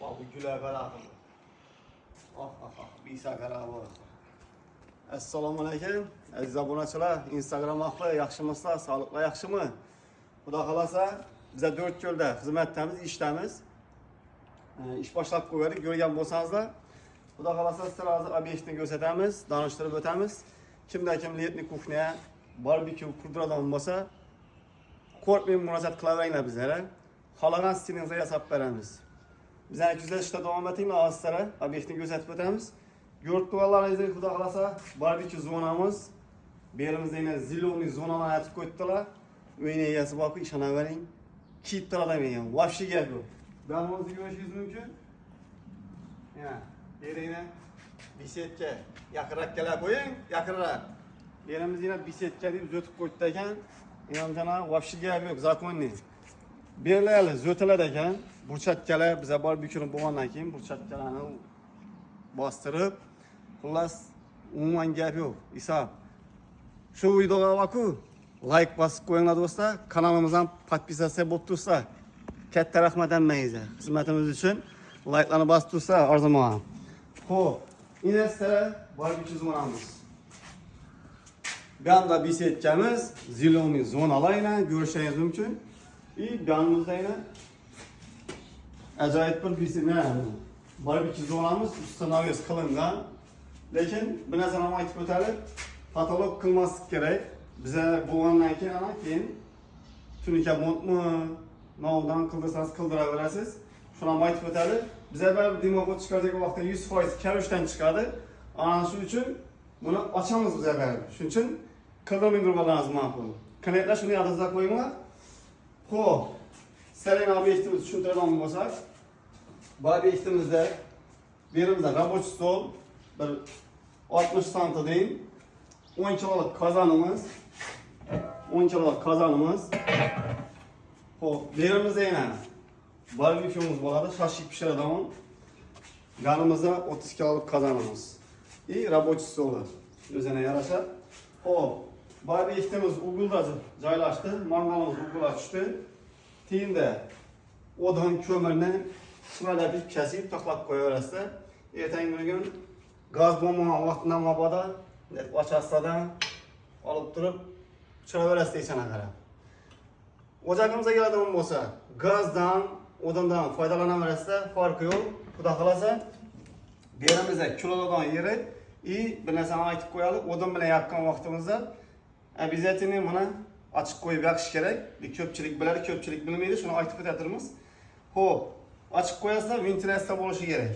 Bu güle qaraqım. Bisa qaraqı. Assalomu alaykum. Aziz obunachilar, Instagram orqali yaxshimisizlar, sog'liqli yaxshimi? Xudo xolasa, biz 4 yo'lda xizmatdamiz, ishdamiz. Ish boshlab qo'ydik, ko'rgan bo'lsangizlar, Xudo xolasa sizlarga hozir obyektni ko'rsatamiz, tanishtirib o'tamiz. Kimda kim letniy kuxnya, barbekyu qurdiradigan bo'lsa, qo'rqmay murojaat qilaveringlar bizlarga. Xohlagan stilingizga yasab beramiz. Bizlar kuzatishda davom etinglar, hozir obyektni ko'rsatib o'tamiz. Yo'rtuvalaringizga xudo xolasa barbekyu zonamiz. Berimizda yana ziloniy zonalar aytib qo'yibdilar. Uyning egasi borku, ishonavering. Kiyib turadigan ekan. Vobshe gap yo'q. Damozni ko'rishingiz mumkin. Ya, beringlar bisetka yaqinroq kelib qo'ying, yaqinroq. Berimiz yana bisetka deb o'tib qo'yibdi ekan. Inamjana vobshe gap yo'q, zakonniy. Berlayli zo'tiladi ekan. Burchatkalar biza barbekyuni bo'lgandan keyin burchatkalarni bostirib, xullas umuman gap yo'q. Hisob. Shu videoga baku like bosib qo'yinglar do'stlar. Kanalimizdan podpisatsiya bo'lib tursa, katta rahmat hammaga. Xizmatimiz uchun like'larni bosib tursa, arzuman. Xo'p, inestara barbekyu zonamiz. Bu anda bisetkamiz ziloniy zonalarla ko'rishingiz mumkin. Yanımızda yine acayip bir bisimler. Barbekyu zonamız üstüne kılıngan. Lekin bir nazarama aytib o'talik, patolog qilmaslik kerak. Bize bo'lgandan keyin tunika montmi, novdan qildirsangiz qildiraverasiz. Shuni ham aytib o'talik. Bize bir dimoqot chiqaradigan vaqtda 100% kavushdan chiqadi. Ana shu uchun buni ochamiz bize bir. Shuning uchun qildirmay turganingiz ma'qul. Qanday shuni yodingizga qo'yinglar. Xo'p, sizlarga obyektimizni tushuntiradigan bo'lsak, bu obyektimizda berimizda рабочий stol, bir 60 sm deyin, 10 kiloluk kazanımız, 10 kiloluk kazanımız. Xo'p, berimizda yana barbekyumuz bo'ladi, shashlik pishiradigan. Yanimizda 30 kiloluk kazanımız. Рабочий stol o'zine yarasha. Xo'p, bu obyektimiz uyg'ulda joylashdi, mangalimiz uyg'ulga tushdi. Tiyinda o'don ko'mirni shunday kesib taxlab qo'yaverasizlar. Ertangi kun gaz bo'lmagan vaqtda mabodo ochasizdan olib turib chiqaverasiz ichana qarab. O'chagimizga keladigan bo'lsa, gazdan, o'dondan foydalanaverasizlar, farqi yo'q. Xudo xolasa, berimizda kiloladan yeri bir narsani aytib qo'yalik, o'don bilan yaqqan vaqtimizda обязательно buni açık qo'yib yoqish kerak. Ko'pchilik biladi, ko'pchilik bilmaydi, shuni aytib o'tamiz. Xo'p, açık qo'yasizlar, ventilyatsiya bo'lishi kerak.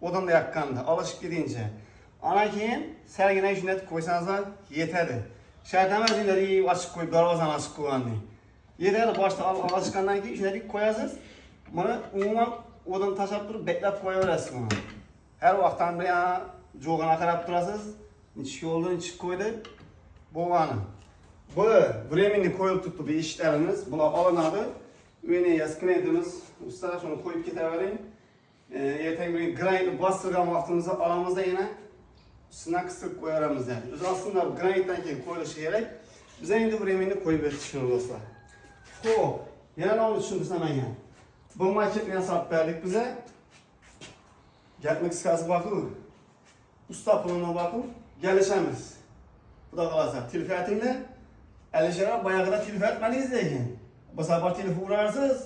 O'donda yaqqanda, olishib ketguncha. Ana keyin salgina shunday qo'ysangiz yetadi. Shart emas, ochib qo'yib, darvozani ochib qo'ygandan. Yetadi, boshda ochgandan keyin shunday qo'yasiz. Buni umuman o'don tashlab turib beklab qo'yaverasiz buni. Har vaqtdan bir jo'g'ana qarab turasiz. Necha yo'ldan chiqib qo'ydi. Bo'lgani. Bu временный qo'yib turibdi bu eshiklarimiz. Bular olinadi. Uyning yasknetimiz, ustalar shuni qo'yib ketavering. Ertangi kun granitni bostirgan vaqtimizda olamizda yana ustidan qisib qo'yaramiz. O'zi aslida granitdan keyin qo'yilishi kerak. Biz endi временный qo'yib o'tishimiz do'stlar. Xo'p, yana uni tushuntirsam ekan. Bu maketni yasab berdik biza. Gapni qisqasi borku. Usta pulini borku, kelishamiz. Xudo xolasa, telefonatinglar Alisher bayog'ida telefon etmadingiz ekan. Bu safar telefon urarsiz,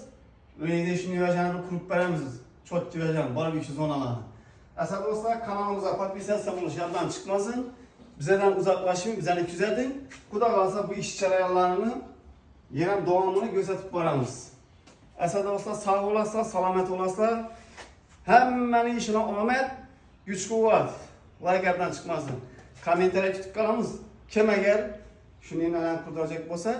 uyingizda shuni yo'jani qurib beramiz. Chotki yo'jan, barbekyu zonalarni. Asal do'stlar, kanalimizga podpisatsiya bo'lish yoddan chiqmasin. Bizdan uzoqlashmang, bizani kuzating. Xudo xolasa bu ish jarayonlarini yana davomini ko'rsatib boramiz. Asal do'stlar, sog' bo'lasizlar, salomat bo'lasizlar. Hammaning ishini omad, kuch-quvvat. Like-dan chiqmasin. Kommentariy kutib qolamiz. Kim agar shuni nalan qurdirajak bo'lsa,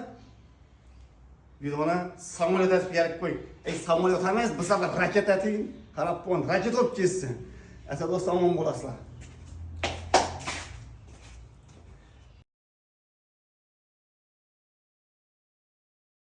videoni samolyot atib berib qo'ying. Samolyot emas, bu safar raket ating, qarab qo'ying, raket olib ketsin. Asal do'stlar, omon bo'lasizlar.